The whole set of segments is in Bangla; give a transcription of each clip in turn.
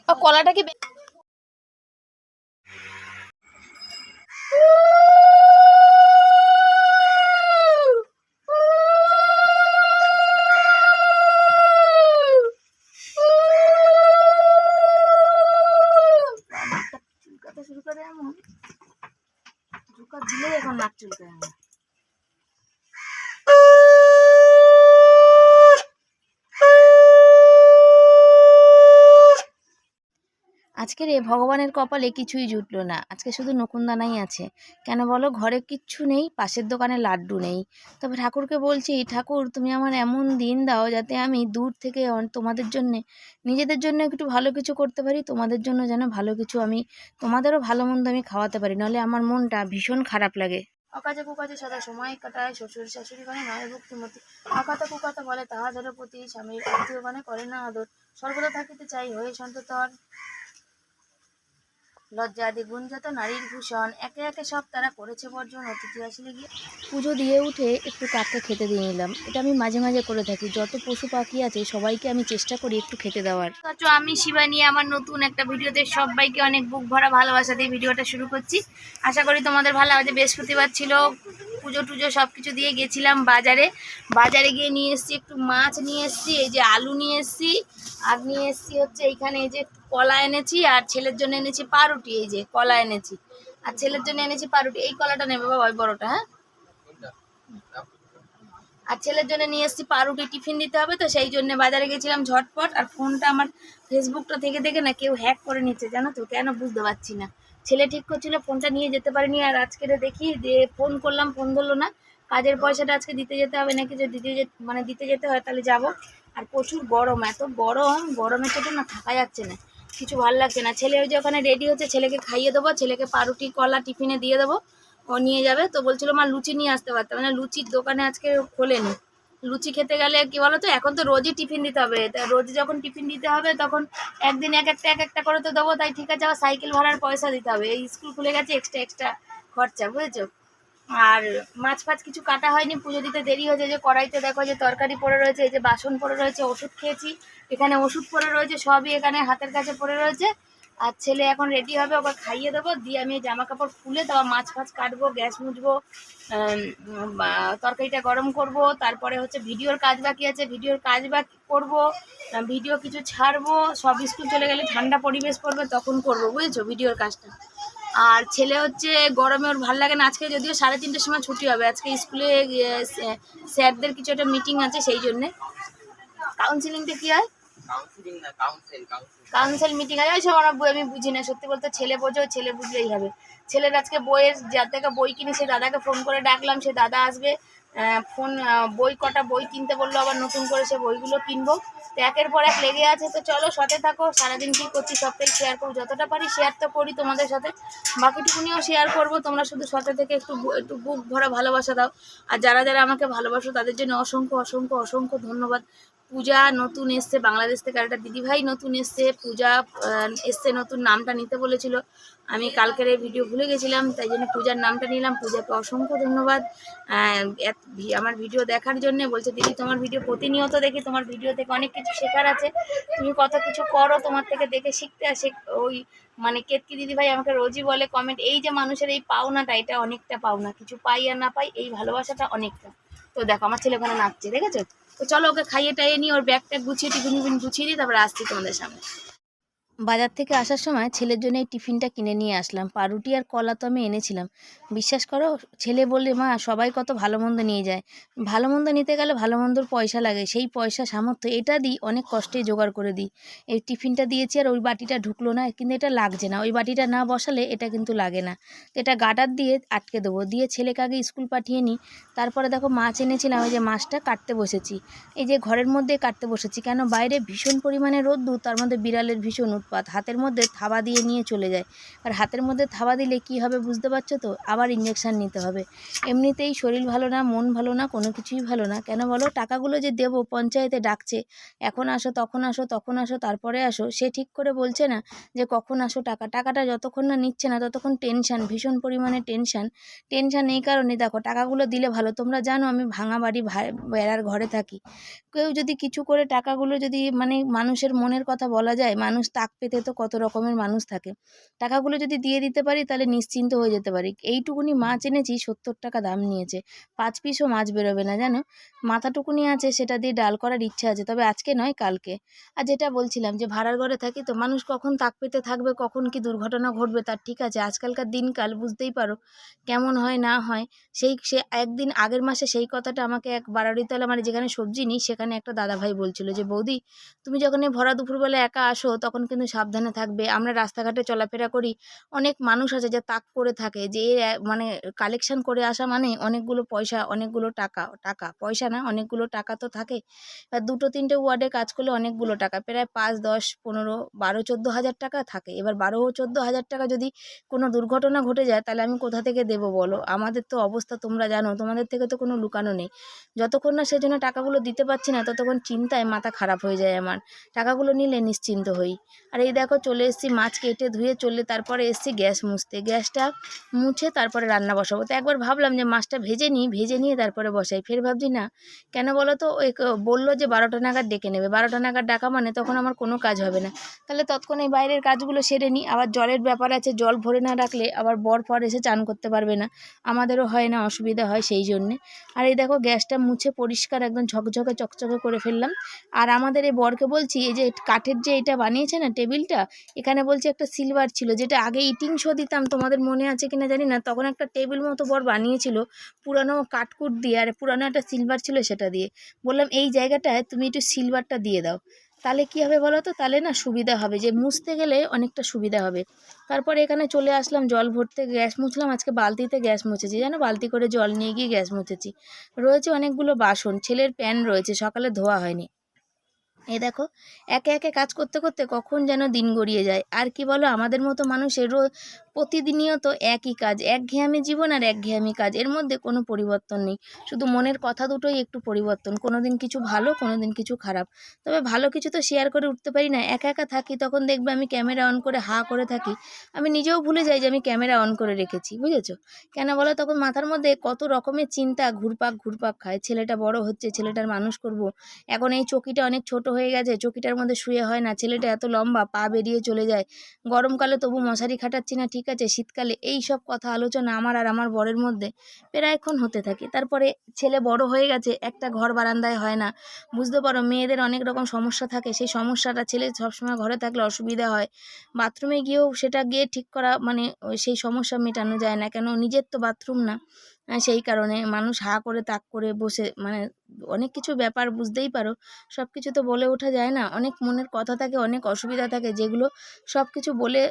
কলাটা কি শুরু করে এমন ঝুঁকা দিলে এখন নাক চুলকায় আমার। আজকের এ ভগবানের কপালে কিছুই জুটলো না, আজকে শুধু নকুনদানাই আছে। কেন বলো, ঘরে কিচ্ছু নেই, পাশের দোকানে লাড্ডু নেই। তবে ঠাকুরকে বলছি, ঠাকুর তুমি আমার এমন দিন দাও যাতে আমি দূর থেকে তোমাদের জন্যে, নিজেদের জন্য একটু ভালো কিছু করতে পারি, তোমাদের জন্য যেন ভালো কিছু আমি, তোমাদেরও ভালো মন্দ আমি খাওয়াতে পারি, নাহলে আমার মনটা ভীষণ খারাপ লাগে। অকাজে কুকাজে সদা সময় কাটায়, শ্বশুর শাশুড়ি গানে নয় ভক্তিমতী, অকাতা কুকাতা বলে তাহাদের প্রতি, স্বামীর আত্মীয় গানে করে না আদর, সর্বদা থাকিতে চাই হয়ে সন্ততর, লজ্জা আদি গুণজাত নারীর ভূষণ, একে একে সব তারা করেছে বর্জন, অতিথি আসলে গিয়ে পুজো দিয়ে উঠে একটু কাককে খেতে দিয়ে নিলাম। এটা আমি মাঝে মাঝে করে থাকি, যত পশু পাখি আছে সবাইকে আমি চেষ্টা করি একটু খেতে দেওয়ার। তো আমি শিবানী, আমার নতুন একটা ভিডিওতে সবাইকে অনেক বুক ভরা ভালোবাসা দিয়ে ভিডিওটা শুরু করছি। আশা করি তোমাদের ভালো আছে। বৃহস্পতিবার ছিল, পুজো টুজো সব কিছু দিয়ে গেছিলাম বাজারে গিয়ে নিয়ে এসেছি একটু মাছ, নিয়ে এসেছি এই যে আলু নিয়ে এসেছি, আর নিয়ে এসেছি হচ্ছে এইখানে এই যে কলা এনেছি, আর ছেলের জন্য এনেছি পাউরুটি। এই যে কলা এনেছি আর ছেলের জন্য এনেছি পাউরুটি। এই কলাটা নেবে বাবা, ওই বড়টা। হ্যাঁ, আর ছেলের জন্য নিয়ে এসেছি পাউরুটি, টিফিন দিতে হবে তো সেই জন্য বাজারে গেছিলাম ঝটপট। আর ফোনটা আমার ফেসবুকটা থেকে না কেউ হ্যাক করে নিচ্ছে, জানো তো কেন বুঝতে পারছি না। ছেলে ঠিক করছিল, ফোনটা নিয়ে যেতে পারিনি। আর আজকে দেখি যে ফোন করলাম, ফোন ধরলো না। কাজের পয়সাটা আজকে দিতে যেতে হবে নাকি, যে দিতে যেতে হয় তাহলে যাব। আর প্রচুর গরম, এত গরমের চোটে না থাকা যাচ্ছে না, কিছু ভালো লাগছে না। ছেলে ওই যে ওখানে রেডি হচ্ছে, ছেলেকে খাইয়ে দেবো, ছেলেকে পাউরুটি কলা টিফিনে দিয়ে দেবো, ও নিয়ে যাবে। তো বলছিল মা লুচি নিয়ে আসতে পারতাম, মানে লুচির দোকানে আজকে খোলেনি। লুচি খেতে গেলে কি বলতো, এখন তো রোজই টিফিন দিতে হবে, রোজ যখন টিফিন দিতে হবে তখন একদিন এক একটা করে তো দেবো, তাই ঠিক আছে, আবার সাইকেল ভাড়ার পয়সা দিতে হবে। এই স্কুল খুলে গেছে, এক্সট্রা খরচা, বুঝেছো। আর মাছ ফাছ কিছু কাটা হয়নি, পুজো দিতে দেরি হয়েছে। যে কড়াইতে দেখো যে তরকারি পড়ে রয়েছে, এই যে বাসন পড়ে রয়েছে, ওষুধ খেয়েছি, এখানে ওষুধ পড়ে রয়েছে, সবই এখানে হাতের কাছে পড়ে রয়েছে। আর ছেলে এখন রেডি হবে, ওকে খাইয়ে দেবো, দিয়ে আমি জামা কাপড় খুলে তারপর মাছ ফাছ কাটবো, গ্যাস মুছবো, তরকারিটা গরম করব, তারপরে হচ্ছে ভিডিওর কাজ বাকি আছে, ভিডিওর কাজ বাকি করবো, ভিডিও কিছু ছাড়বো, সব স্কুল চলে গেলে ঠান্ডা পরিবেশ পড়বে তখন করবো, বুঝেছো, ভিডিওর কাজটা। আর ছেলে হচ্ছে গরমে ওর ভালো লাগে না, আজকে যদিও 3:30টার সময় ছুটি হবে, আজকে স্কুলে স্যারদের কিছু একটা মিটিং আছে, সেই জন্যে। কাউন্সিলিংটা কি হয়? কাউন্সিল মিটিং আছে, ওইসব আমার বই আমি বুঝি না, সত্যি বলতে। ছেলে বোঝো, ছেলে বুঝলেই হবে। ছেলের আজকে বইয়ের, যার থেকে বই কিনি সে দাদাকে ফোন করে ডাকলাম, সে দাদা আসবে। বই কটা বই কিনতে বললো আবার নতুন করে, সে বইগুলো কিনবো। তো একের পর এক লেগে আছে। তো চলো সাথে থাকো, সারাদিন কী করছি সবটাই শেয়ার করবো, যতটা পারি শেয়ার তো করি তোমাদের সাথে, বাকিটুকুনিও শেয়ার করবো। তোমরা শুধু সাথে থেকে একটু বুক ভরা ভালোবাসা দাও। আর যারা যারা আমাকে ভালোবাসো তাদের জন্য অসংখ্য অসংখ্য অসংখ্য ধন্যবাদ। পূজা নতুন এসছে বাংলাদেশ থেকে, আর একটা দিদিভাই নতুন এসছে, পূজা এসছে নতুন, নামটা নিতে বলেছিল, আমি কালকের এই ভিডিও ভুলে গেছিলাম, তাই জন্য পূজার নামটা নিলাম। পূজাকে অসংখ্য ধন্যবাদ আমার ভিডিও দেখার জন্য। বলছে দিদি তোমার ভিডিও প্রতিনিয়ত দেখি, তোমার ভিডিও থেকে অনেক কিছু শেখার আছে, তুমি কত কিছু করো, তোমার থেকে দেখে শিখতে আসে। ওই মানে কেতকি দিদিভাই আমাকে রোজই বলে কমেন্ট, এই যে মানুষের এই পাওনাটা, এটা অনেকটা পাওনা, কিছু পাই আর না পাই, এই ভালোবাসাটা অনেকটা। তো দেখো আমার ছেলে ওখানে নাচছে, দেখেছো। তো চলো ওকে খাইয়ে টাইয়ে নিয়ে, ওর ব্যাগ ট্যাগ গুছিয়ে টিফিন গুছিয়ে দিই, তারপরে আসছি তোমাদের সামনে। বাজার থেকে আসার সময় ছেলের জন্য এই টিফিনটা কিনে নিয়ে আসলাম, পাউরুটি আর কলা তো আমি এনেছিলাম। বিশ্বাস করো, ছেলে বললে মা সবাই কত ভালো মন্দ নিয়ে যায়, ভালো মন্দ নিতে গেলে ভালো মন্দর পয়সা লাগে, সেই পয়সা সামর্থ্য এটা দিই, অনেক কষ্টে জোগাড় করে দিই। এই টিফিনটা দিয়েছি আর ওই বাটিটা ঢুকলো না, কিন্তু এটা লাগছে না, ওই বাটিটা না বসালে এটা কিন্তু লাগে না। তো এটা গার্ডার দিয়ে আটকে দেবো, দিয়ে ছেলেকে আগে স্কুল পাঠিয়ে নিই। তারপরে দেখো মাছ এনেছিলাম, ওই যে মাছটা কাটতে বসেছি, এই যে ঘরের মধ্যে কাটতে বসেছি, কেন বাইরে ভীষণ পরিমাণে রোদ্দুর, তার মধ্যে বিড়ালের ভীষণ উৎপাত, হাতের মধ্যে থাবা দিয়ে নিয়ে চলে যায়। আর হাতের মধ্যে থাবা দিলে কি হবে বুঝতে পারছো তো, আবার ইঞ্জেকশান নিতে হবে। এমনিতেই শরীর ভালো না, মন ভালো না, কোনো কিছুই ভালো না। কেন বলো, টাকাগুলো যে দেবো, পঞ্চায়েতে ডাকছে, এখন আসো তখন আসো, তখন আসো তারপরে আসো, সে ঠিক করে বলছে না যে কখন আসো। টাকাটা যতক্ষণ না নিচ্ছে না ততক্ষণ টেনশান, ভীষণ পরিমাণে টেনশান এই কারণে। দেখো টাকাগুলো দিলে ভালো, তোমরা জানো আমি ভাঙা বাড়ি বেড়ার ঘরে থাকি, কেউ যদি কিছু করে টাকাগুলো যদি মানে মানুষের মনের কথা বলা যায়, মানুষ পেতে তো কত রকমের মানুষ থাকে। টাকাগুলো যদি দিয়ে দিতে পারি তাহলে নিশ্চিন্ত হয়ে যেতে পারি। এইটুকুনি মাছ এনেছি 70 টাকা দাম নিয়েছে, 5 পিসও মাছ বেরোবে না জানো। মাথাটুকুনি আছে, সেটা দিয়ে ডাল করার ইচ্ছা আছে, তবে আজকে নয় কালকে। আর যেটা বলছিলাম যে ভাড়ার ঘরে থাকি তো, মানুষ কখন তাক পেতে থাকবে, কখন কি দুর্ঘটনা ঘটবে তার ঠিক আছে। আজকালকার দিনকাল বুঝতেই পারো কেমন হয় না হয়। সে একদিন আগের মাসে সেই কথাটা আমাকে এক বারোয়ারিতলা, মানে যেখানে সবজি নিই সেখানে একটা দাদাভাই বলছিল যে বৌদি তুমি যখন এই ভরা দুপুরবেলা একা আসো তখন কিন্তু সাবধানে থাকবে। আমরা রাস্তাঘাটে চলাফেরা করি, অনেক মানুষ আছে যে তাক করে থাকে যে মানে কালেকশন করে আসা মানে অনেকগুলো পয়সা, অনেকগুলো টাকা, টাকা পয়সা না অনেকগুলো টাকা তো থাকে। এবার 2-3টে ওয়ার্ডে কাজ করলে অনেকগুলো টাকা, প্রায় 5, 10, 15, 12, 14 হাজার টাকা থাকে। এবার 12-14 হাজার টাকা যদি কোনো দুর্ঘটনা ঘটে যায় তাহলে আমি কোথা থেকে দেবো বলো। আমাদের তো অবস্থা তোমরা জানো, তোমাদের থেকে তো কোনো লুকানো নেই। যতক্ষণ না সেজন্য টাকাগুলো দিতে পারছি না ততক্ষণ চিন্তায় মাথা খারাপ হয়ে যায় আমার। টাকাগুলো নিলে নিশ্চিন্ত হই। আর এই দেখো চলে এসেছি, মাছ কেটে ধুয়ে চলে তারপরে এসেছি গ্যাস মুছতে। গ্যাসটা মুছে তারপরে রান্না বসাবো। তো একবার ভাবলাম যে মাছটা ভেজে নিয়ে তারপরে বসাই। ফের ভাবছি না, কেন বলো তো, ওই বললো যে 12টা নাগাদ ডেকে নেবে। 12টা নাগাদ ডাকা মানে তখন আমার কোনো কাজ হবে না। তাহলে তৎক্ষণে বাইরের কাজগুলো সেরে নিই। আবার জলের ব্যাপার আছে, জল ভরে না রাখলে আবার বর এসে চান করতে পারবে না, আমাদেরও হয় না, অসুবিধা হয় সেই জন্যে। আর এই দেখো গ্যাসটা মুছে পরিষ্কার একদম ঝকঝকে চকচকে করে ফেললাম। আর আমাদের এই বরকে বলছি, এই যে কাঠের যে এটা বানিয়েছে না টেবিলটা, এখানে বলছি একটা সিলভার ছিল, যেটা আগে ইটিং শো দিতাম, তোমাদের মনে আছে কিনা জানি না, তখন একটা টেবিল মতো বর বানিয়েছিল পুরানো কাঠকুট দিয়ে, আর পুরানো একটা সিলভার ছিল সেটা দিয়ে। বললাম এই জায়গাটায় তুমি একটু সিলভারটা দিয়ে দাও, তাহলে কি হবে বলো তো, তাহলে না সুবিধা হবে, যে মুছতে গেলে অনেকটা সুবিধা হবে। তারপরে এখানে চলে আসলাম জল ভরতে, গ্যাস মুছলাম। আজকে বালতিতে গ্যাস মুছেছি জানো, বালতি করে জল নিয়ে গিয়ে গ্যাস মুছেছি। রয়েছে অনেকগুলো বাসন, ছেলের প্যান রয়েছে, সকালে ধোয়া হয়নি। এই দেখো একে একে কাজ করতে করতে কখন যেন দিন গড়িয়ে যায়। আর কি বলো, আমাদের মতো মানুষের প্রতিদিনিয়ত একই কাজ, একঘেয়েমি জীবন আর একঘেয়েমি কাজ, এর মধ্যে কোনো পরিবর্তন নেই। শুধু মনের কথা দুটোই একটু পরিবর্তন, কোনো দিন কিছু ভালো, কোনো দিন কিছু খারাপ। তবে ভালো কিছু তো শেয়ার করে উঠতে পারি না। একা একা থাকি তখন দেখবে আমি ক্যামেরা অন করে হা করে থাকি, আমি নিজেও ভুলে যাই যে আমি ক্যামেরা অন করে রেখেছি, বুঝেছো কেন বলো। তখন মাথার মধ্যে কত রকমের চিন্তা ঘুরপাক ঘুরপাক খায়। ছেলেটা বড় হচ্ছে, ছেলেটার মানুষ করব। এখন এই চকিটা অনেক ছোট হয়ে গেছে, চকিটার মধ্যে শুয়ে হয় না। ছেলেটা এত লম্বা, পা বেরিয়ে চলে যায়। গরমকালে তবু মশারি খাটাচ্ছি না, ঠিক আছে, শীতকালে এই সব কথা আলোচনা আমার আর আমার বরের মধ্যে প্রায়ক্ষণ হতে থাকে। তারপরে ছেলে বড় হয়ে গেছে, একটা ঘর বারান্দায় হয় না, বুঝতে পারো মেয়েদের অনেক রকম সমস্যা থাকে। সেই সমস্যাটা ছেলে সবসময় ঘরে থাকলে অসুবিধা হয়, বাথরুমে গিয়েও সেটা গিয়ে ঠিক করা মানে সেই সমস্যা মেটানো যায় না, কেন নিজের তো বাথরুম না। সেই কারণে মানুষ হা করে তাক করে বসে, মানে অনেক কিছু ব্যাপার বুঝতেই পারো, সব কিছু তো বলে ওঠা যায় না। অনেক মনের কথা থাকে, অনেক অসুবিধা থাকে, যেগুলো সব কিছু বলে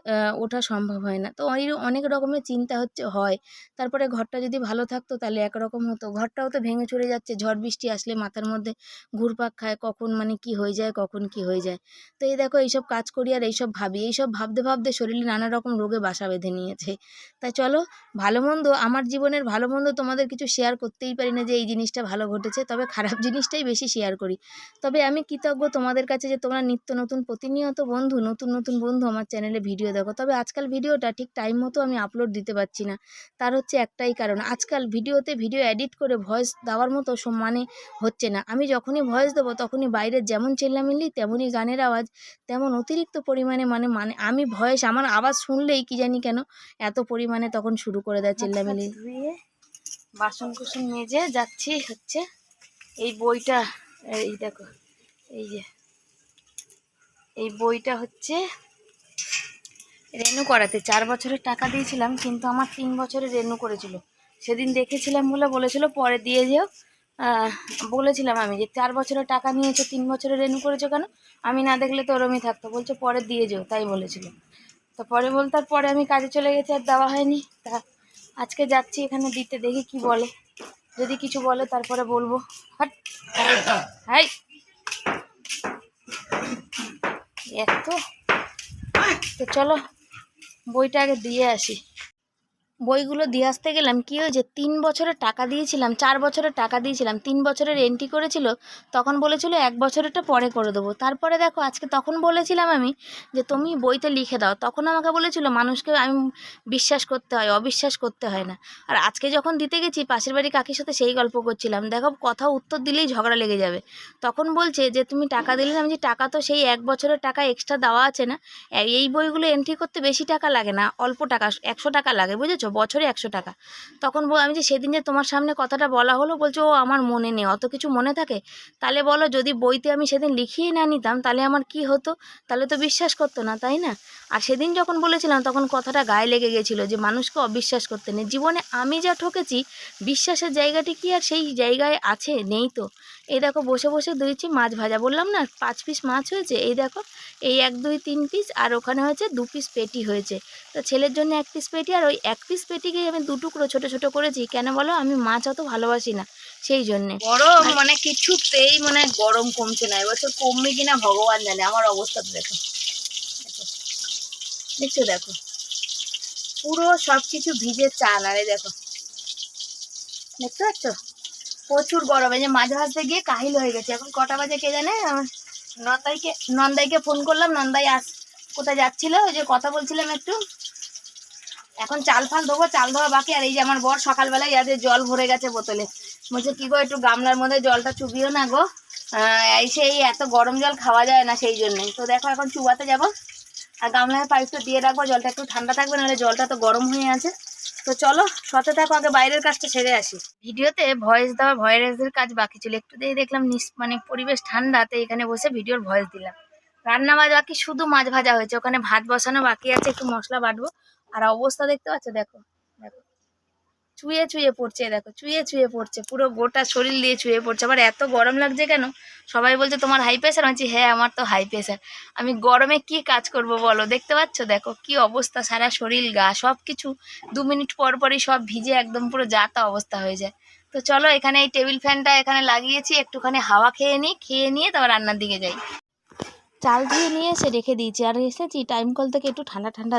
ওঠা সম্ভব হয় না। তো অনেক রকমের চিন্তা হয়। তারপরে ঘরটা যদি ভালো থাকতো তাহলে একরকম হতো, ঘরটাও তো ভেঙে চলে যাচ্ছে। ঝড় বৃষ্টি আসলে মাথার মধ্যে ঘুরপাক খায়, কখন মানে কি হয়ে যায়, কখন কি হয়ে যায়। তো এই দেখো এইসব কাজ করি আর এইসব ভাবি, এইসব ভাবতে ভাবতে শরীরে নানা রকম রোগে বাসা বেঁধে নিয়েছে। তাই চলো, ভালো মন্দ, আমার জীবনের ভালো মন্দ তোমাদের কিছু শেয়ার করতেই পারি না যে এই জিনিসটা ভালো ঘটেছে, তবে খারাপ জিনিসটাই বেশি শেয়ার করি। তবে আমি কৃতজ্ঞ তোমাদের কাছে যে তোমরা নিত্য নতুন প্রতিনিয়ত নতুন নতুন বন্ধু আমার চ্যানেলে ভিডিও দেখো। তবে আজকাল ভিডিওটা ঠিক টাইম মতো আমি আপলোড দিতে পারছি না, তার হচ্ছে একটাই কারণ, আজকাল ভিডিও এডিট করে ভয়েস দেওয়ার মতো মানে হচ্ছে না। আমি যখনই ভয়েস দেবো তখনই বাইরের যেমন চেল্লামিল্লি তেমনই গানের আওয়াজ, তেমন অতিরিক্ত পরিমাণে মানে আমি আমার আওয়াজ শুনলেই কি জানি কেন এত পরিমাণে তখন শুরু করে দেয় চেল্লামিল্লি। ধুয়ে বাসন কুসন মেজে যাচ্ছি হচ্ছে এই বইটা, এই দেখো এই যে এই বইটা হচ্ছে রেনু করাতে। 4 বছরের টাকা দিয়েছিলাম, কিন্তু আমার 3 বছরের রেনু করেছিল। সেদিন দেখেছিলাম বলে বলেছিল পরে দিয়ে যেও। বলেছিলাম আমি যে 4 বছরের টাকা নিয়েছো, 3 বছরের রেনু করেছো কেন, আমি না দেখলে তো ওরমই থাকতো, বলছে পরে দিয়ে যেও, তাই বলেছিল। তো পরে তার পরে আমি কাজে চলে গেছি, আর দেওয়া হয়নি। তা আজকে যাচ্ছি এখানে দিতে, দেখি কি বলে, যদি কিছু বলে তারপরে বলবো। হাই এত, তো চলো বইটা আগে দিয়ে আসি। বইগুলো দিয়ে আসতে গেলাম, কী হয়েছে 3 বছরের টাকা দিয়েছিলাম, 4 বছরের টাকা দিয়েছিলাম, 3 বছরের এন্ট্রি করেছিল, তখন বলেছিল 1 বছরেরটা পরে করে দেবো। তারপরে দেখো আজকে তখন বলেছিলাম আমি যে তুমি বইতে লিখে দাও, তখন আমাকে বলেছিল মানুষকে আমি বিশ্বাস করতে হয়, অবিশ্বাস করতে হয় না। আর আজকে যখন দিতে গেছি পাশের বাড়ি কাকির সাথে সেই গল্প করছিলাম, দেখো কথা উত্তর দিলেই ঝগড়া লেগে যাবে। তখন বলছে যে তুমি টাকা দিলে না, আমি যে টাকা তো সেই 1 বছরের টাকা এক্সট্রা দেওয়া আছে না, এই বইগুলো এন্ট্রি করতে বেশি টাকা লাগে না, অল্প টাকা 100 টাকা লাগে, বুঝেছো, বছরে 100 টাকা। তখন আমি যে সেদিন যে তোমার সামনে কথাটা বলা হলো, বলছো ও আমার মনে নেই, অত কিছু মনে থাকে? তাহলে বলো যদি বইতে আমি সেদিন লিখিয়ে না নিতাম তাহলে আমার কি হতো? তাহলে তো বিশ্বাস করতো না, তাই না? আর সেদিন যখন বলেছিলাম তখন কথাটা গায়ে লেগে গেছিলো যে মানুষকে অবিশ্বাস করতে নেই। জীবনে আমি যা ঠকেছি, বিশ্বাসের জায়গাটি কি আর সেই জায়গায় আছে? নেই তো। এই দেখো বসে বসে দিয়েছি মাছ ভাজা, বললাম না 5 পিস মাছ হয়েছে, এই দেখো এই 1 2 3 পিস, আর ওখানে হয়েছে 2 পিস পেটি হয়েছে। তো ছেলের জন্য 1 পিস পেটি, আর ওই 1 পিস পেটিকেই আমি 2 টুকরো ছোট ছোট করেছি। কেন বলো? আমি মাছ অত ভালোবাসি না, সেই জন্যে। গরম মানে কিছুতেই মানে গরম কমছে না, এবছর কমবে কিনা ভগবান জানে। আমার অবস্থাটা দেখো, দেখছো, দেখো পুরো সব কিছু ভিজে চান। আরে দেখো, দেখতে পাচ্ছ প্রচুর গরম। এই যে মাছ ভাজতে গিয়ে কাহিল হয়ে গেছে। এখন কটা বাজে কে জানে। নন্দাইকে ফোন করলাম, নন্দাই কোথায় যাচ্ছিল, ওই যে কথা বলছিলাম একটু। এখন চাল ফাল দেবো, চাল দেওয়া বাকি। আর এই যে আমার বর সকালবেলায় ইয়াদের জল ভরে গেছে বোতলে, বলছে কি গো একটু গামলার মধ্যে জলটা চুবিও না গো, এই এত গরম জল খাওয়া যায় না, সেই জন্যই। তো দেখো এখন চুবাতে যাব, আর গামলায় পাইপটা দিয়ে রাখবো, জলটা একটু ঠান্ডা থাকবে, নাহলে জলটা তো গরম হয়ে আছে। তো চলো সাথে থাকো, আগে বাইরের কাজটা সেরে আসি। ভিডিওতে ভয়েস দেওয়া, ভয়েসের কাজ বাকি ছিল, একটু দিয়ে দেখলাম মানে পরিবেশ ঠান্ডাতে এখানে বসে ভিডিওর ভয়েস দিলাম। রান্না বাকি, শুধু মাছ ভাজা হয়েছে, ওখানে ভাত বসানো বাকি আছে, একটু মশলা বাটবো। আর অবস্থা দেখতে পাচ্ছ, দেখো দেখো চুয়ে চুয়ে পড়ছে, দেখো চুয়ে চুয়ে পড়ছে, পুরো গোটা শরীর দিয়ে চুয়ে পড়ছে। আবার এত গরম লাগছে কেন? সবাই বলছে তোমার হাই প্রেশার। বলছি হ্যাঁ আমার তো হাই প্রেশার। আমি গরমে কি কাজ করব বলো? দেখতে পাচ্ছ দেখো কি অবস্থা, সারা শরীর গা সব কিছু 2 মিনিট পর পরই সব ভিজে একদম পুরো যাতা অবস্থা হয়ে যায়। তো চলো এখানে এই টেবিল ফ্যানটা এখানে লাগিয়েছি, একটুখানি হাওয়া খেয়ে নিই, খেয়ে নিয়ে তারপর রান্নার দিকে যাই। চাল ধুয়ে নিয়ে এসে রেখে দিয়েছি, আর এসেছি টাইম কল থেকে একটু ঠান্ডা ঠান্ডা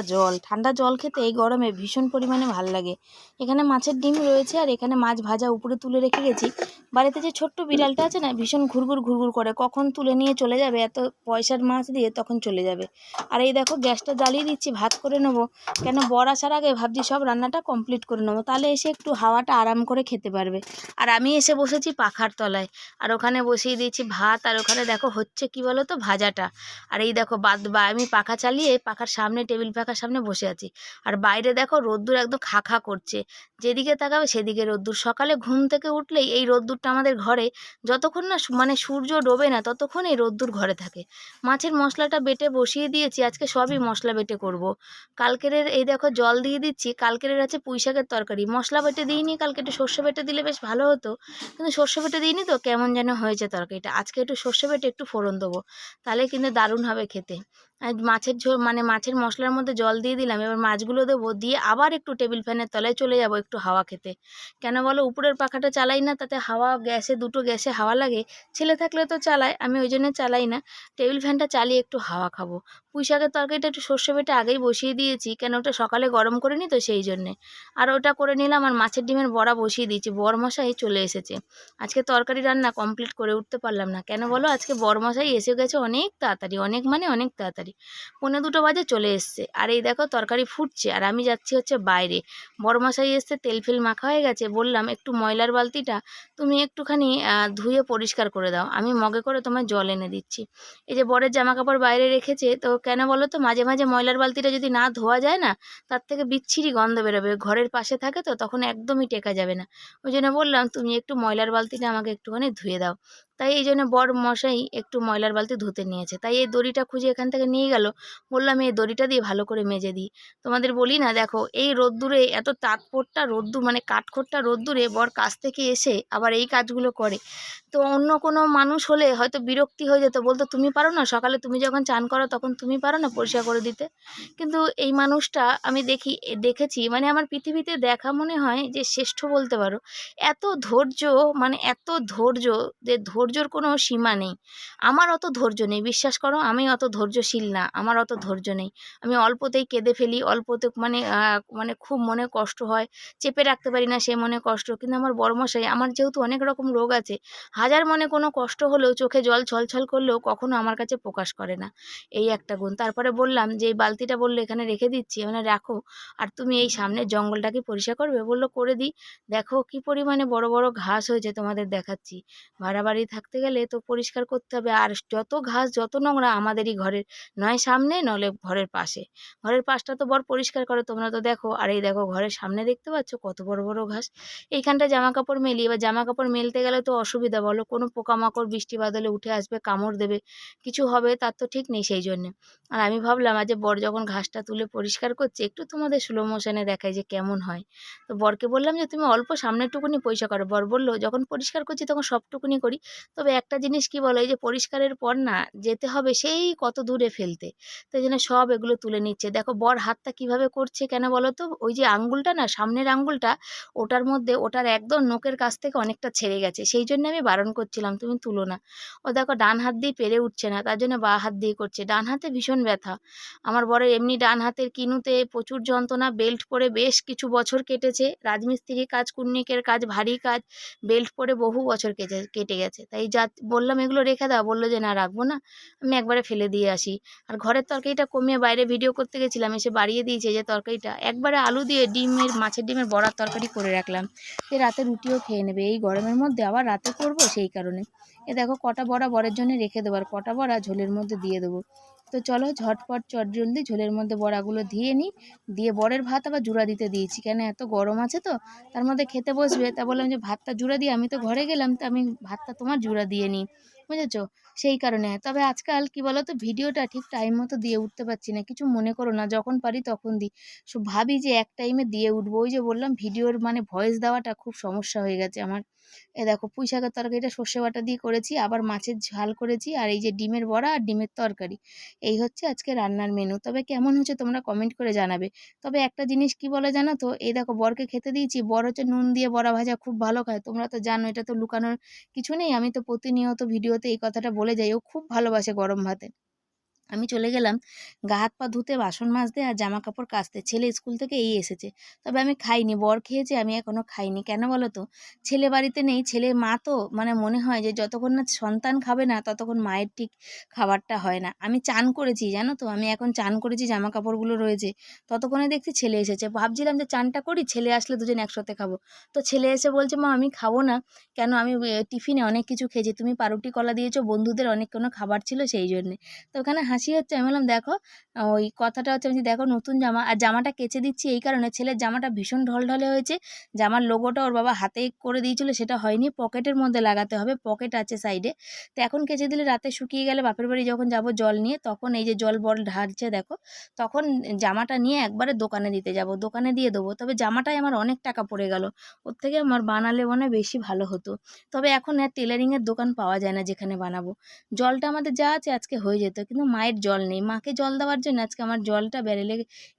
জল খেতে এই গরমে ভীষণ পরিমাণে ভাল লাগে। এখানে মাছের ডিম রয়েছে, আর এখানে মাছ ভাজা উপরে তুলে রেখে গেছি। বাড়িতে যে ছোট্ট বিড়ালটা আছে না, ভীষণ ঘুরঘুর করে, কখন তুলে নিয়ে চলে যাবে, এত পয়সার মাছ দিয়ে তখন চলে যাবে। আর এই দেখো গ্যাসটা জ্বালিয়ে দিচ্ছি, ভাত করে নেবো। কেন বর আসার আগে ভাবছি সব রান্নাটা কমপ্লিট করে নেবো, তাহলে এসে একটু হাওয়াটা আরাম করে খেতে পারবে। আর আমি এসে বসেছি পাখার তলায়, আর ওখানে বসিয়ে দিয়েছি ভাত, আর ওখানে দেখো হচ্ছে কি বলো তো, ভাজাটা। আর এই দেখো আমি পাখা চালিয়ে পাখার সামনে, টেবিল পাখার সামনে বসে আছি। আর বাইরে দেখো রোদ্দুর একদম খা খা করছে, যেদিকে তাকাবে সেদিকে রোদ্দুর। সকালে ঘুম থেকে উঠলেই এই রোদ্দুরটা আমাদের ঘরে, যতক্ষণ না মানে সূর্য ডোবে না ততক্ষণ এই রোদ্দুর ঘরে থাকে। মাছের মশলাটা বেটে বসিয়ে দিয়েছি, আজকে সবই মশলা বেটে করব। কালকের এই দেখো জল দিয়ে দিচ্ছি, কালকের আছে পুঁই শাকের তরকারি, মশলা বেটে দিইনি, কালকে একটু সর্ষে বেটে দিলে বেশ ভালো হতো, কিন্তু সর্ষে বেটে দিইনি তো কেমন যেন হয়েছে তরকারিটা। আজকে একটু সর্ষে বেটে একটু ফোড়ন দেবো, তাহলে কিন্তু দারুণ হবে খেতে। আর মাছের ঝোল মানে মাছের মশলার মধ্যে জল দিয়ে দিলাম, এবার মাছগুলো দেবো, দিয়ে আবার একটু টেবিল ফ্যানের তলায় চলে যাব একটু হাওয়া খেতে। কেন বলো? উপরের পাখাটা চালাই না, তাতে হাওয়া দুটো গ্যাসে হাওয়া লাগে। ছেলে থাকলে তো চালায়, আমি ওই জন্য চালাই না, টেবিল ফ্যানটা চালিয়ে একটু হাওয়া খাবো। পুঁই শাকের তরকারিটা একটু সর্ষে বেটে আগেই বসিয়ে দিয়েছি, কেন ওটা সকালে গরম করে নিই তো সেই জন্যে। আর ওটা করে নিলাম, আর মাছের ডিমের বড়া বসিয়ে দিয়েছি, বরমশাই চলে এসেছে। আজকে তরকারি রান্না কমপ্লিট করে উঠতে পারলাম না, কেন বলো? আজকে বরমশাই এসে গেছে অনেক তাড়াতাড়ি, অনেক তাড়াতাড়ি, 1:45 বাজে চলে এসছে। আর এই দেখো তরকারি ফুটছে, আর আমি যাচ্ছি হচ্ছে বাইরে। বড়মশাই এসছে, তেল ফেল মাখা হয়ে গেছে, বললাম একটু ময়লার বালতিটা তুমি একটুখানি ধুয়ে পরিষ্কার করে দাও, আমি মগে করে তোমার জল এনে দিচ্ছি। এই যে বরের জামা কাপড় বাইরে রেখেছে, তো কেন বলো তো, মাঝে মাঝে ময়লার বালতিটা যদি না ধোয়া যায় না, তার থেকে বিচ্ছিরি গন্ধ বেরোবে, ঘরের পাশে থাকে তো তখন একদমই টেকা যাবে না। ওই জন্য বললাম তুমি একটু ময়লার বালতিটা আমাকে একটুখানি ধুয়ে দাও। তাই এই জন্য বর মশাই একটু ময়লার বালতি ধুতে নিয়েছে, তাই এই দড়িটা খুঁজে এখান থেকে নিয়ে গেল, বললাম এই দড়িটা দিয়ে ভালো করে মেজে দিই। তোমাদের বলি না, দেখো এই রোদ্দুরে, এত তাৎপরটা রোদ্দুর মানে কাঠখোট্টা রোদ্দুরে বর কাজ থেকে এসে আবার এই কাজগুলো করে। তো অন্য কোনো মানুষ হলে হয়তো বিরক্তি হয়ে যেত, বলতো তুমি পারো না, সকালে তুমি যখন চান করো তখন তুমি পারো না পরিষ্কার করে দিতে। কিন্তু এই মানুষটা আমি দেখেছি, মানে আমার পৃথিবীতে দেখা মনে হয় যে শ্রেষ্ঠ বলতে পারো। এত ধৈর্য, মানে এত ধৈর্য, যে ধৈর্যর কোনো সীমা নেই। আমার অত ধৈর্য নেই, বিশ্বাস করো আমি অত ধৈর্যশীল না, আমার অত ধৈর্য নেই। আমি অল্পতেই কেঁদে ফেলি, অল্পতে মানে খুব মনে কষ্ট হয়, চেপে রাখতে পারি না সে মনে কষ্ট। কিন্তু আমার বড়মশাই, আমার যেহেতু অনেক রকম রোগ আছে, হাজার মনে কোনো কষ্ট হলেও, চোখে জল ছলছল করলেও কখনো আমার কাছে প্রকাশ করে না। এই একটা গুণ। তারপরে বললাম যে, "এই বালতিটা বললে এখানে রেখে দিচ্ছি।" মানে রাখো, আর তুমি এই সামনের জঙ্গলটা কি পরিষ্কার করবে? বলল করে দিই। দেখো কি পরিমাণে বড় বড় ঘাস হয়েছে, তোমাদের দেখাচ্ছি। ভাড়া বাড়ি থাকতে গেলে তো পরিষ্কার করতে হবে, আর যত ঘাস যত নোংরা আমাদেরই ঘরের, নয় সামনে নলে ঘরের পাশে। ঘরের পাশটা তো বর পরিষ্কার করে, তোমরা তো দেখো। আর এই দেখো ঘরের সামনে দেখতে পাচ্ছ কত বড় বড় ঘাস। এইখানটা জামা কাপড় মেলি, এবার জামা কাপড় মেলতে গেলে তো অসুবিধা, বলো, কোনো পোকামাকড় বৃষ্টি বাদলে উঠে আসবে, কামড় দেবে, কিছু হবে তার তো ঠিক নেই। সেই জন্যে আর আমি ভাবলাম আজ যে বর যখন ঘাসটা তুলে পরিষ্কার করছে, একটু তোমাদের স্লো মোশনে দেখাই যে কেমন হয়। তো বরকে বললাম যে, তুমি অল্প সামনেরটুকুনি পরিষ্কার করো। বর বলল, যখন পরিষ্কার করছি তখন সবটুকুনি করি, তবে একটা জিনিস কি বলো, এই যে পরিষ্কারের পর না যেতে হবে সেই কত দূরে ফেলতে, তো এই জন্য সব এগুলো তুলে নিচ্ছে। দেখো বর হাতটা কিভাবে করছে, কেন বলো তো, ওই যে আঙ্গুলটা না, সামনের আঙ্গুলটা, ওটার মধ্যে, ওটার একদম নোকের কাছ থেকে অনেকটা ছেড়ে গেছে, সেই জন্য আমি বারণ করছিলাম তুমি তুলো না। ও দেখো ডান হাত দিয়ে পেরে উঠছে না, তার জন্য বাঁ হাত দিয়ে করছে। ডান হাতে ভীষণ ব্যথা। আমার বরের এমনি ডান হাতের কিনুতে প্রচুর যন্ত্রণা, বেল্ট পরে বেশ কিছু বছর কেটেছে, রাজমিস্ত্রি কাজ, কুন্নিকের কাজ, ভারী কাজ, বেল্ট পরে বহু বছর কেটে গেছে। তাই যা বললাম এগুলো রেখে দাও, বললো যে না রাখবো না, আমি একবারে ফেলে দিয়ে আসি। আর ঘরের তরকারিটা কমিয়ে বাইরে ভিডিও করতে গেছিলাম, এসে বাড়িয়ে দিয়েছে যে তরকারিটা, একবারে আলু দিয়ে ডিমের, মাছের ডিমের বড়ার তরকারি করে রাখলাম, এ রাতে রুটিও খেয়ে নেবে, এই গরমের মধ্যে আবার রাতে করব সেই কারণে। এ দেখো কটা বড়া বরের জন্য রেখে দেবো, আর কটা বড়া ঝোলের মধ্যে দিয়ে দেবো। তো চলো ঝটপট চটজলদি ঝোলের মধ্যে বড়াগুলো দিয়ে নিই। দিয়ে বরের ভাত আবার জুড়া দিতে দিয়েছি, কেন এত গরম আছে তো, তার মধ্যে খেতে বসবে, তা বললাম যে ভাতটা জুড়া দিয়ে, আমি তো ঘরে গেলাম, তো আমি ভাতটা তোমার জুড়া দিয়ে নিই, বুঝেছো, সেই কারণে। তবে আজকাল কি বলো তো, ভিডিওটা ঠিক টাইম মতো দিয়ে উঠতে পারছি না, কিছু মনে করো না, যখন পারি তখন দিই। ভাবি যে এক টাইমে দিয়ে উঠবো, ওই যে বললাম ভিডিওর মানে ভয়েস দেওয়াটা খুব সমস্যা হয়ে গেছে আমার। এ দেখো পুঁই শাকের তরকারিটা সর্ষে বাটা দিয়ে করেছি, আবার মাছের ঝাল করেছি, আর এই যে ডিমের বড়া আর ডিমের তরকারি, এই হচ্ছে আজকে রান্নার মেনু। তবে কেমন হচ্ছে তোমরা কমেন্ট করে জানাবে। তবে একটা জিনিস কি বলে জানো তো, এই দেখো বরকে খেতে দিয়েছি, বর হচ্ছে নুন দিয়ে বড়া ভাজা খুব ভালো খায়, তোমরা তো জানো, এটা তো লুকানোর কিছু নেই, আমি তো প্রতিনিয়ত ভিডিওতে এই কথাটা বলে যাই, ও খুব ভালোবাসে গরম ভাতে। আমি চলে গেলাম গা হাত পা ধুতে, বাসন মাজতে আর জামা কাপড় কাচতে, ছেলে স্কুল থেকে এই এসেছে। তবে আমি খাইনি, বর খেয়েছে, আমি এখনো খাইনি। কেন বলো তো, ছেলে বাড়িতে নেই, ছেলে মা তো, মানে মনে হয় যে যতক্ষণ না সন্তান খাবে না ততক্ষণ মায়ের ঠিক খাবারটা হয় না। আমি চান করেছি জানো তো, আমি এখন চান করেছি, জামা কাপড়গুলো রয়েছে, ততক্ষণে দেখছি ছেলে এসেছে। ভাবছিলাম যে চানটা করি, ছেলে আসলে দুজন একসাথে খাবো। তো ছেলে এসে বলছে, মা আমি খাবো না। কেন, আমি টিফিনে অনেক কিছু খেয়েছি, তুমি পাউরুটি কলা দিয়েছো, বন্ধুদের অনেক কোনো খাবার ছিল সেই জন্যে। তো ওখানে হাসি হচ্ছে, আমি বললাম দেখো, ওই কথাটা হচ্ছে, আমি বলছি, দেখো নতুন জামা, আর জামাটা কেচে দিচ্ছি এই কারণে, ছেলের জামাটা ভীষণ ঢলঢলে হয়েছে, জামার লোগোটা ওর বাবা হাতে করে দিয়েছিল, সেটা হয়নি, পকেটের মধ্যে লাগাতে হবে, পকেট আছে সাইডে। তো এখন কেচে দিলে রাতে শুকিয়ে গেলে বাপের বাড়ি যখন যাব জল নিয়ে, তখন এই যে জল বল ঢালছে দেখো, তখন জামাটা নিয়ে একবারে দোকানে দিতে যাব, দোকানে দিয়ে দেবো। তবে জামাটায় আমার অনেক টাকা পড়ে গেল, ওর থেকে আমার বানালে মনে হয় বেশি ভালো হতো। তবে এখন আর টেলারিংয়ের দোকান পাওয়া যায় না যেখানে বানাবো। জলটা আমাদের যা আছে আজকে হয়ে যেত, কিন্তু মায়ের জল নেই, মাকে জল দেওয়ার জন্য আজকে আমার জলটা ব্যারেলে,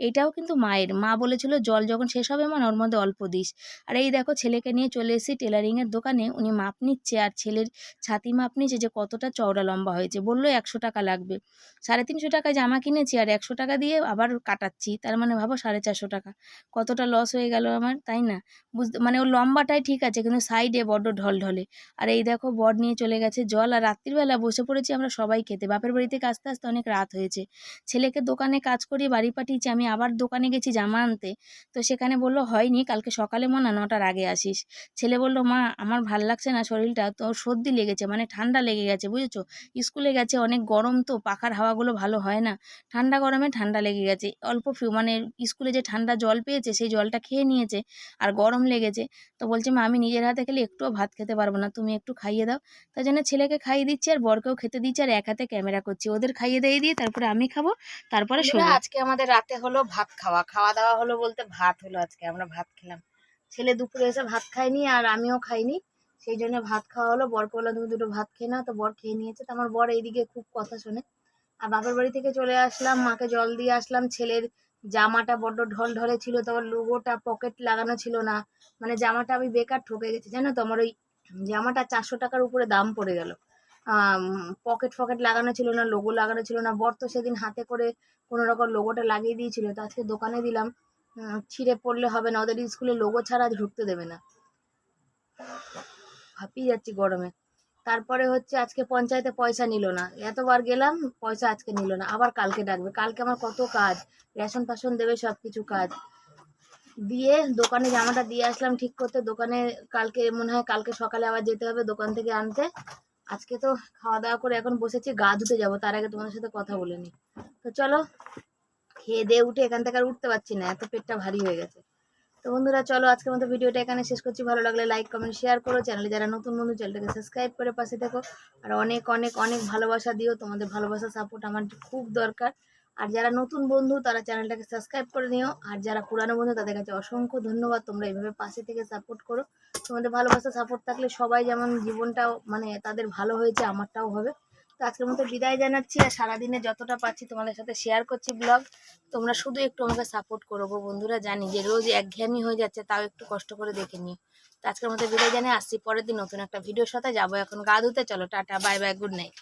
এটাও কিন্তু মায়ের, মা বলেছিল জল যখন শেষ হবে মা ওর মধ্যে অল্প দিস। আর এই দেখো ছেলেকে নিয়ে চলে এসেছি টেলারিংয়ের দোকানে, উনি মাপ নিচ্ছে, আর ছেলের ছাতি মাপ নিচ্ছে যে কতটা চওড়া লম্বা হয়েছে, বললো 100 টাকা লাগবে। 350 টাকায় জামা কিনেছি, আর 100 টাকা দিয়ে আবার কাটাচ্ছি, তার মানে ভাবো 450 টাকা, কতটা লস হয়ে গেল আমার, তাই না? বুঝতে মানে ওর লম্বাটাই ঠিক আছে, কিন্তু সাইডে বড্ড ঢলঢলে। আর এই দেখো বর নিয়ে চলে গেছে জল, আর রাত্রিবেলা বসে পড়েছি আমরা সবাই খেতে, বাপের বাড়ি থেকে আসতে আসতে অনেক রাত হয়েছে। ছেলেকে দোকানে কাজ করিয়ে বাড়ি পাঠিয়েছি, আমি আবার দোকানে গেছি জামা আনতে, তো সেখানে বললো হয়নি, কালকে সকালে মনে হয় 9টার আগে আসিস। ছেলে বললো, মা আমার ভাল লাগছে না শরীরটা, তো সর্দি লেগেছে, মানে ঠান্ডা লেগে গেছে, বুঝেছো, স্কুলে গেছে, অনেক গরম তো, পাখার হাওয়াগুলো ভালো হয় না, ঠান্ডা গরমে ঠান্ডা লেগে গেছে, অল্প মানে স্কুলে যে ঠান্ডা জল পেয়েছে সেই জলটা খেয়ে নিয়েছে, আর গরম লেগেছে। তো বলছে, মা আমি নিজের হাতে খেলে একটুও ভাত খেতে পারবো না, তুমি একটু খাইয়ে দাও। তাই জন্য ছেলেকে খাইয়ে দিচ্ছি, আর বরকেও খেতে দিচ্ছি, আর এক হাতে ক্যামেরা করছি, ওদের খাইয়ে দিয়ে তারপরে আমি খাবো, তারপরে শোবো। আজকে আমাদের রাতে হলো ভাত খাওয়া, খাওয়া দাওয়া হলো বলতে ভাত হলো, আজকে আমরা ভাত খেলাম। ছেলে দুপুরে এসে ভাত খায়নি, আর আমিও খাইনি, সেই জন্য ভাত খাওয়া হলো। বরকে বললাম তুমি দুটো ভাত খেয়ে নাও, তো বর খেয়ে নিয়েছে। তো আমার বর এইদিকে খুব কথা শোনে। আর বাপের বাড়ি থেকে চলে আসলাম, মাকে জল দিয়ে আসলাম, ছেলের জামাটা বড্ড ঢলঢলে ছিল, তো আমার লোগোটা পকেট লাগানো ছিল না, মানে জামাটা আমি বেকার ঠকে গেছি জানো তো, আমার ওই জামাটা 400 টাকার উপরে দাম পড়ে গেল। পকেট ফকেট লাগানো ছিল না, লোগো লাগানো ছিল না। বর তো সেদিন হাতে করে কোনো রকম লোগোটা লাগিয়ে দিয়েছিল, তো আজকে দোকানে দিলাম। ছিঁড়ে পড়লে হবে না, ওদের স্কুলে লোগো ছাড়া ঢুকতে দেবে না। হাঁপিয়ে যাচ্ছি গরমে। তারপরে হচ্ছে আজকে পঞ্চায়েতে পয়সা নিল না, এতবার গেলাম পয়সা আজকে নিল না, আবার কালকে ডাকবে। কালকে আমার কত কাজ, রেশন ফ্যাশন দেবে, সব কিছু কাজ দিয়ে দোকানে জামাটা দিয়ে আসলাম ঠিক করতে। দোকানে কালকে মনে হয় কালকে সকালে আবার যেতে হবে দোকান থেকে আনতে। আজকে তো খাওয়া দাওয়া করে এখন বসেছি, গা ধুতে যাবো, তার আগে তোমাদের সাথে কথা বলে নি। তো চলো, খেয়ে দিয়ে উঠে এখান থেকে আর উঠতে পারছি না, এত পেটটা ভারী হয়ে গেছে। তো বন্ধুরা চলো, আজকের মতো ভিডিওটা এখানে শেষ করছি। ভালো লাগলে লাইক কমেন্ট শেয়ার করো, চ্যানেলে যারা নতুন বন্ধু চ্যানেলটাকে সাবস্ক্রাইব করে পাশে থেকো। আর অনেক অনেক অনেক ভালোবাসা দিও, তোমাদের ভালোবাসা সাপোর্ট আমার খুব দরকার। আর যারা নতুন বন্ধু তারা চ্যানেলটাকে সাবস্ক্রাইব করে নিও, আর যারা পুরানো বন্ধু তাদের কাছে অসংখ্য ধন্যবাদ, তোমরা এইভাবে পাশে থেকে সাপোর্ট করো। তোমাদের ভালোবাসা সাপোর্ট থাকলে সবাই যেমন জীবনটাও মানে তাদের ভালো হয়েছে, আমারটাও হবে। তো আজকের মতো বিদায় জানাচ্ছি, আর সারাদিনে যতটা পারছি তোমাদের সাথে শেয়ার করছি ব্লগ। তোমরা শুধু একটু আমাকে সাপোর্ট করো গো বন্ধুরা, জানি যে রোজ একঘেয়েমি হয়ে যাচ্ছে, তাও একটু কষ্ট করে দেখে নিও। তো আজকের মতো বিদায় জানিয়ে আসছি, পরের দিন নতুন একটা ভিডিওর সাথে যাবো। এখন গা ধুতে, চলো tata bye bye, good night.